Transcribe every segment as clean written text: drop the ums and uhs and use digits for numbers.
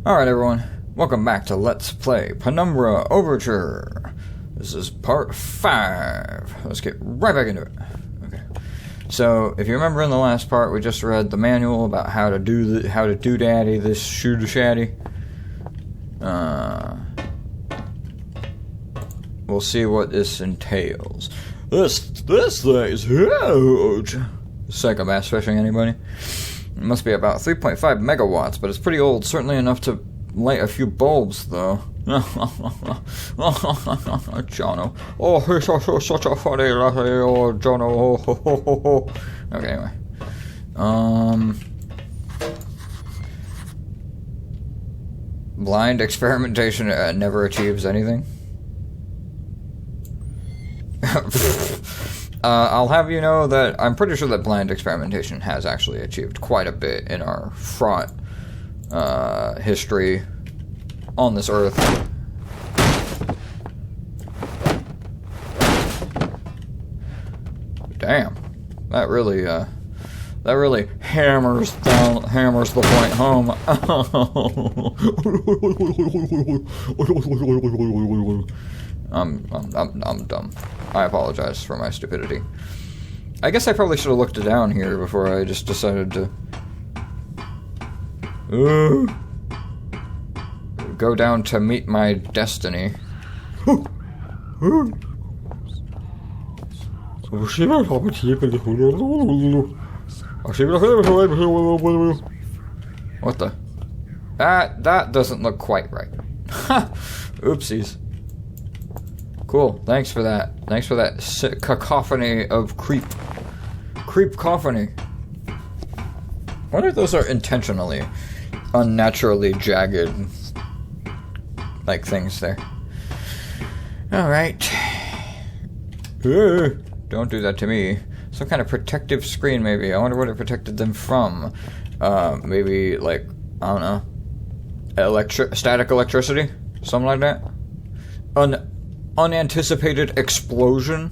Alright everyone, welcome back to Let's Play Penumbra Overture. This is part 5. Let's get right back into it. Okay. So, if you remember in the last part, we just read the manual about how to do daddy this shoot-a-shaddy. We'll see what this entails. This thing is huge! Psycho bass fishing, anybody? It must be about 3.5 megawatts, but it's pretty old. Certainly enough to light a few bulbs, though. Jono. Oh, he's such a funny little Jono. Okay, anyway. Blind experimentation never achieves anything. I'll have you know that I'm pretty sure that blind experimentation has actually achieved quite a bit in our fraught history on this earth. Damn, that really hammers the point home. I'm dumb. I apologize for my stupidity. I guess I probably should have looked down here before I just decided to go down to meet my destiny. What the? That doesn't look quite right. Oopsies. Cool, thanks for that. Thanks for that cacophony of creep-cophony. I wonder if those are intentionally, unnaturally jagged, like, things there. Alright. Don't do that to me. Some kind of protective screen, maybe. I wonder what it protected them from. Maybe, like, I don't know. Static electricity? Something like that? Unanticipated explosion.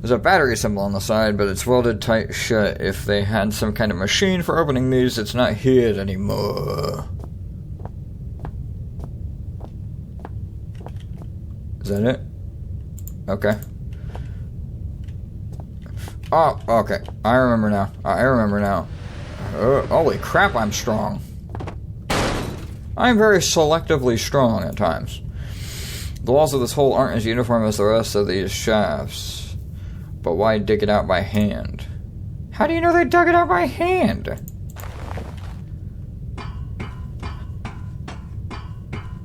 There's a battery symbol on the side, but it's welded tight shut. If they had some kind of machine for opening these, it's not here anymore. Is that it? Okay. Oh, okay. I remember now. Holy crap, I'm strong. I'm very selectively strong at times. The walls of this hole aren't as uniform as the rest of these shafts. But why dig it out by hand? How do you know they dug it out by hand?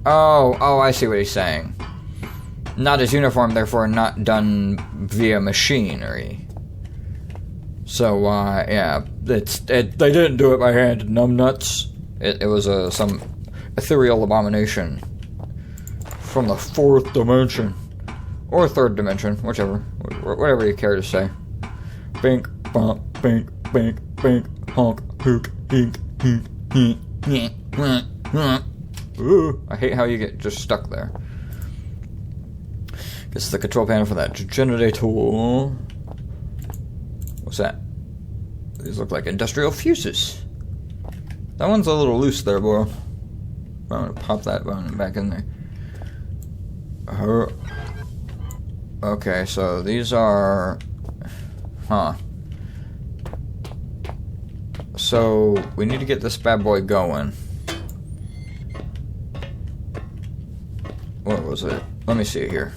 Oh, I see what he's saying. Not as uniform, therefore not done via machinery. So, yeah, they didn't do it by hand, numbnuts. It was some ethereal abomination from the 4th dimension. Or 3rd dimension, whatever you care to say. Bink, bump, bink, bink, bink, honk, hook, hink, hink, hink, ooh, I hate how you get just stuck there. This is the control panel for that generator. What's that? These look like industrial fuses. That one's a little loose there, boy. I'm gonna pop that one back in there. Okay, so these are... So, we need to get this bad boy going. What was it? Let me see it here.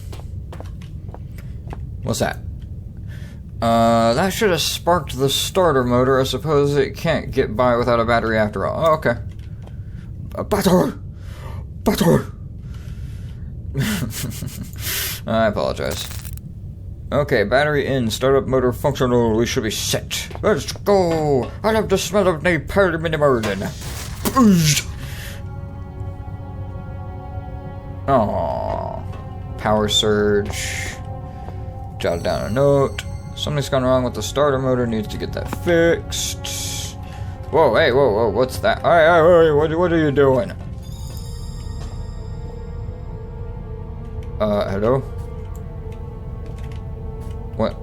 What's that? That should have sparked the starter motor. I suppose it can't get by without a battery after all. Oh, okay. A battery! I apologize. Okay, battery in, startup motor functional, we should be set. Let's go! I love the smell of napalm in the morning. Aww. Power surge. Jot down a note. Something's gone wrong with the starter motor, needs to get that fixed. Whoa, hey, whoa, what's that? Hey, what are you doing? Hello? What?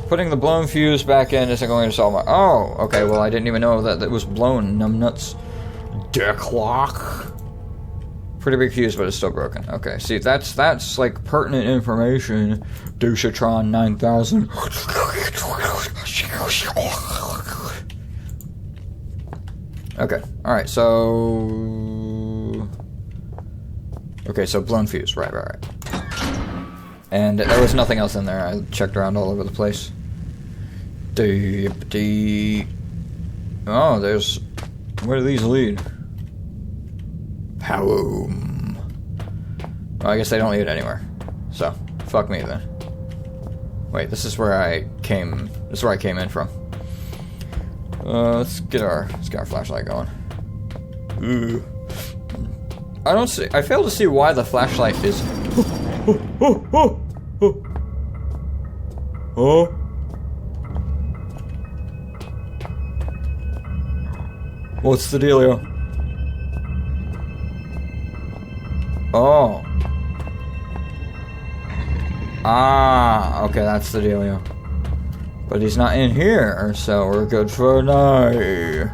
Putting the blown fuse back in isn't going to solve my... Oh, okay, well, I didn't even know that it was blown, numbnuts. dick lock. Pretty big fuse, but it's still broken. Okay, see, that's like pertinent information. Douchatron 9000. Okay, alright, so... Okay, so blown fuse, right. And there was nothing else in there. I checked around all over the place. Oh, there's... Where do these lead? Howum. Well, I guess they don't lead anywhere. So, fuck me then. Wait, this is where I came... This is where I came in from. Let's get our flashlight going. Ooh. I fail to see why the flashlight is... Oh. What's the dealio? Oh. Ah, okay, that's the dealio. But he's not in here, so we're good for night.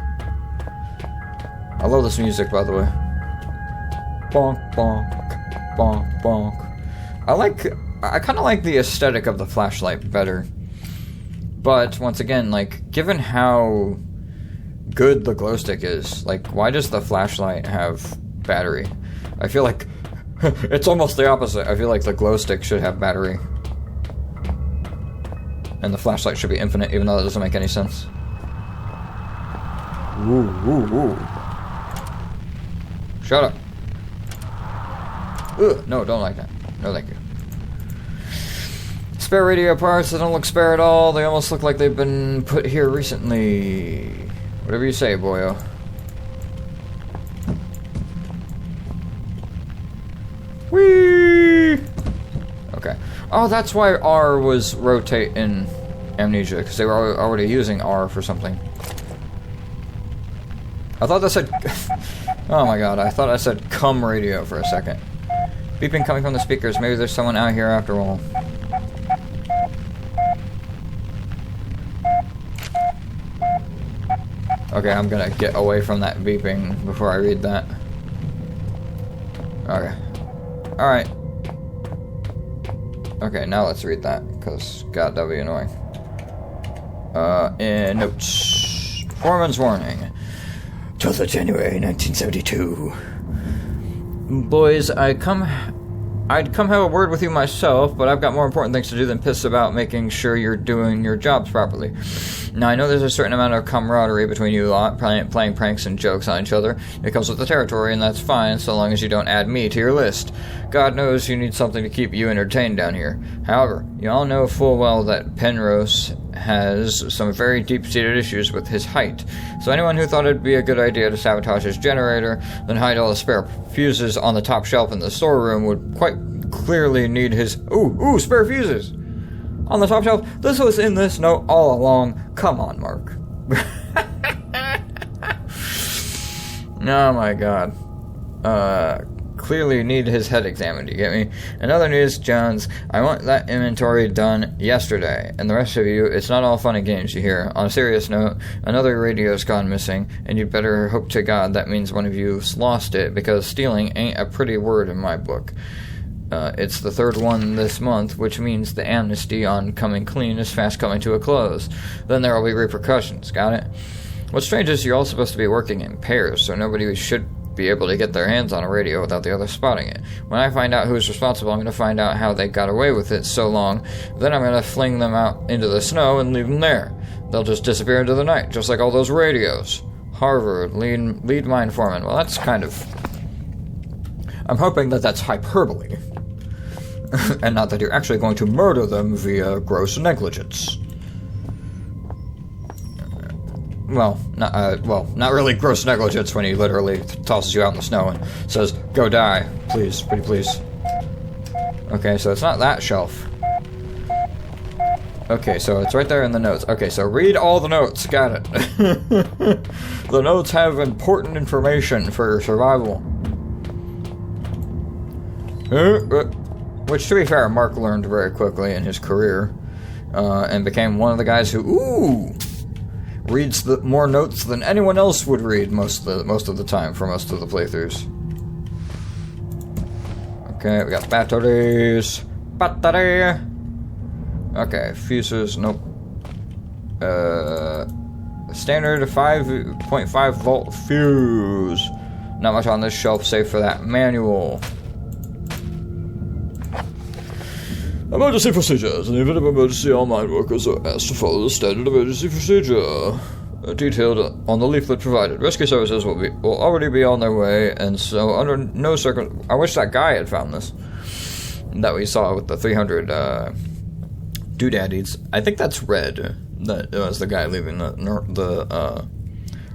I love this music, by the way. Bonk, bonk, bonk, bonk. I kind of like the aesthetic of the flashlight better. But, once again, like, given how good the glow stick is, like, why does the flashlight have battery? I feel like it's almost the opposite. I feel like the glow stick should have battery. And the flashlight should be infinite, even though that doesn't make any sense. Ooh, ooh, ooh. Shut up. Ugh, no, don't like that. No, thank you. Spare radio parts, they don't look spare at all. They almost look like they've been put here recently. Whatever you say, boyo. Whee! Okay. Oh, that's why R was rotate in Amnesia, because they were already using R for something. I thought that said... Oh my god, I thought I said cum radio for a second. Beeping coming from the speakers. Maybe there's someone out here after all. Okay, I'm gonna get away from that beeping before I read that. Okay. Alright. Okay, now let's read that, because, god, that'd be annoying. In notes. Foreman's warning. 12th of January, 1972. Boys, I'd come have a word with you myself, but I've got more important things to do than piss about making sure you're doing your jobs properly. Now, I know there's a certain amount of camaraderie between you lot, playing pranks and jokes on each other. It comes with the territory, and that's fine, so long as you don't add me to your list. God knows you need something to keep you entertained down here. However, you all know full well that Penrose has some very deep-seated issues with his height. So anyone who thought it'd be a good idea to sabotage his generator, then hide all the spare fuses on the top shelf in the storeroom would quite clearly need his... Ooh, spare fuses! On the top shelf, this was in this note all along. Come on, Mark. Oh my god. Clearly need his head examined, you get me? In other news, Jones, I want that inventory done yesterday. And the rest of you, it's not all fun and games, you hear. On a serious note, another radio's gone missing, and you'd better hope to God that means one of you's lost it, because stealing ain't a pretty word in my book. It's the third one this month, which means the amnesty on coming clean is fast coming to a close. Then there will be repercussions, got it? What's strange is you're all supposed to be working in pairs, so nobody should be able to get their hands on a radio without the other spotting it. When I find out who's responsible, I'm going to find out how they got away with it so long, then I'm going to fling them out into the snow and leave them there. They'll just disappear into the night, just like all those radios. Harvard, lead mine foreman. Well, that's kind of... I'm hoping that that's hyperbole. And not that you're actually going to murder them via gross negligence. Well, not really gross negligence when he literally tosses you out in the snow and says, "Go die, please, pretty please." Okay, so it's not that shelf. Okay, so it's right there in the notes. Okay, so read all the notes. Got it. The notes have important information for your survival. Which, to be fair, Mark learned very quickly in his career, and became one of the guys who, reads more notes than anyone else would read most of the time for most of the playthroughs. Okay, we got batteries. Battery. Okay, fuses. Nope. Standard 5.5 volt fuse. Not much on this shelf, save for that manual. Emergency procedures. In the event of emergency, all mine workers are asked to follow the standard emergency procedure detailed on the leaflet provided. Rescue services will already be on their way, and so under no circum. I wish that guy had found this that we saw with the 300 doodaddies. I think that's Red. That was the guy leaving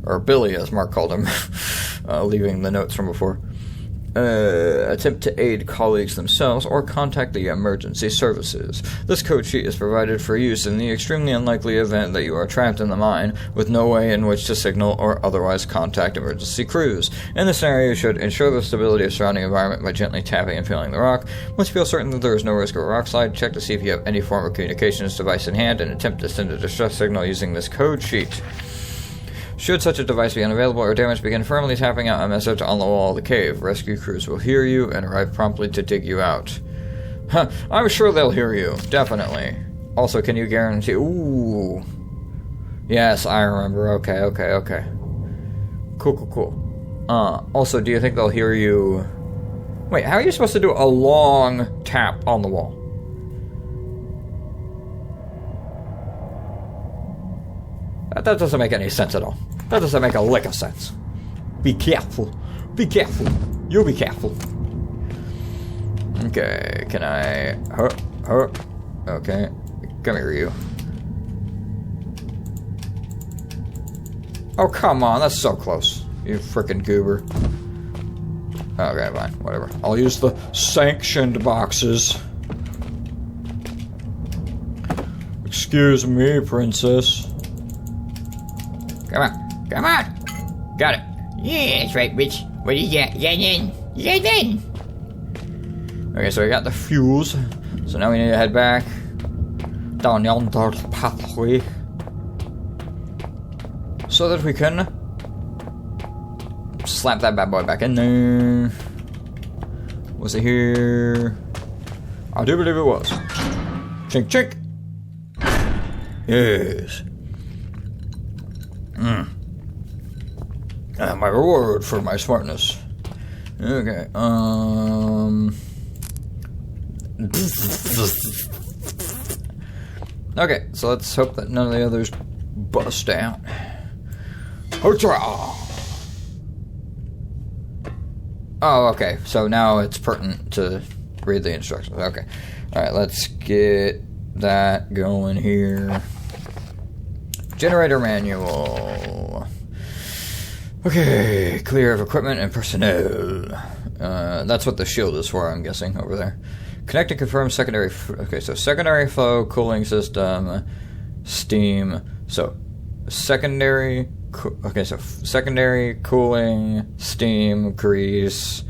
or Billy, as Mark called him, leaving the notes from before. Attempt to aid colleagues themselves or contact the emergency services. This code sheet is provided for use in the extremely unlikely event that you are trapped in the mine with no way in which to signal or otherwise contact emergency crews. In this scenario, you should ensure the stability of the surrounding environment by gently tapping and feeling the rock. Once you feel certain that there is no risk of a rock slide, check to see if you have any form of communications device in hand and attempt to send a distress signal using this code sheet. Should such a device be unavailable or damaged, begin firmly tapping out a message on the wall of the cave. Rescue crews will hear you and arrive promptly to dig you out. Huh, I'm sure they'll hear you. Definitely. Also, can you guarantee... Ooh. Yes, I remember. Okay. Cool. Also, do you think they'll hear you... Wait, how are you supposed to do a long tap on the wall? That doesn't make any sense at all. That doesn't make a lick of sense. Be careful. Be careful. You be careful. Okay, can I... Okay. Come here, you. Oh, come on. That's so close. You frickin' goober. Okay, fine. Whatever. I'll use the sanctioned boxes. Excuse me, princess. Come on. Got it. Yeah, that's right, Rich. What is that? Yeah, then. Okay, so we got the fuse. So now we need to head back down yonder pathway so that we can slap that bad boy back in there. Was it here? I do believe it was. Chink, chink. Yes. My reward for my smartness. Okay, Okay, so let's hope that none of the others bust out. Overture! Oh, okay, so now it's pertinent to read the instructions. Okay. Alright, let's get that going here. Generator manual. Okay, clear of equipment and personnel. That's what the shield is for, I'm guessing, over there. Connect and confirm secondary... Okay, so secondary flow, cooling system, steam. So, secondary... Okay, so secondary, cooling, steam, grease.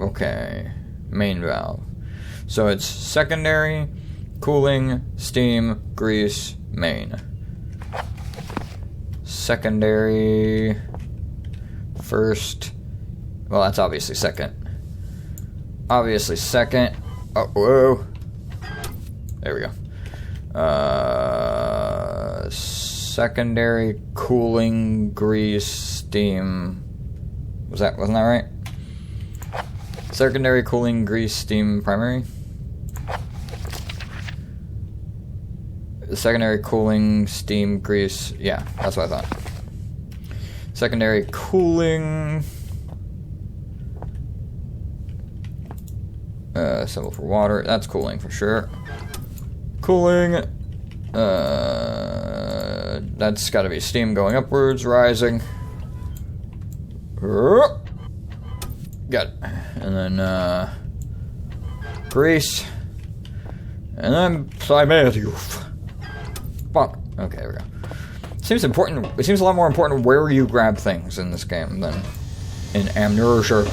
Okay, main valve. So it's secondary... cooling, steam, grease, main. Secondary, first. Well, that's obviously second. Obviously second. Oh, whoa. There we go. Secondary, cooling, grease, steam. Wasn't that right? Secondary, cooling, grease, steam, primary. Secondary cooling, steam, grease. Yeah, that's what I thought. Secondary cooling. Symbol for water. That's cooling for sure. Cooling. That's got to be steam going upwards, rising. Got it. And then grease. And then Plymouth. Fuck. Okay, there we go. Seems important. It seems a lot more important where you grab things in this game than in Amnesia.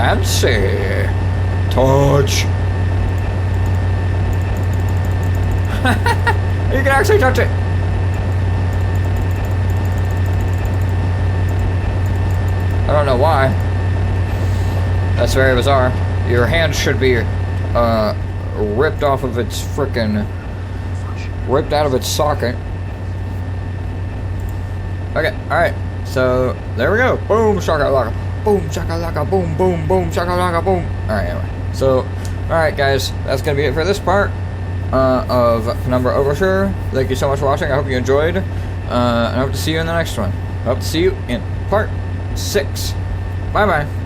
fancy. Touch. You can actually touch it. I don't know why. That's very bizarre. Your hand should be ripped off of its frickin' ripped out of its socket. Okay, alright. So there we go. Boom shakalaka. Boom shakalaka. Boom boom boom shakalaka boom. Alright, anyway. So alright guys, that's gonna be it for this part of Penumbra Overture. Thank you so much for watching. I hope you enjoyed. And I hope to see you in the next one. I hope to see you in part 6. Bye bye.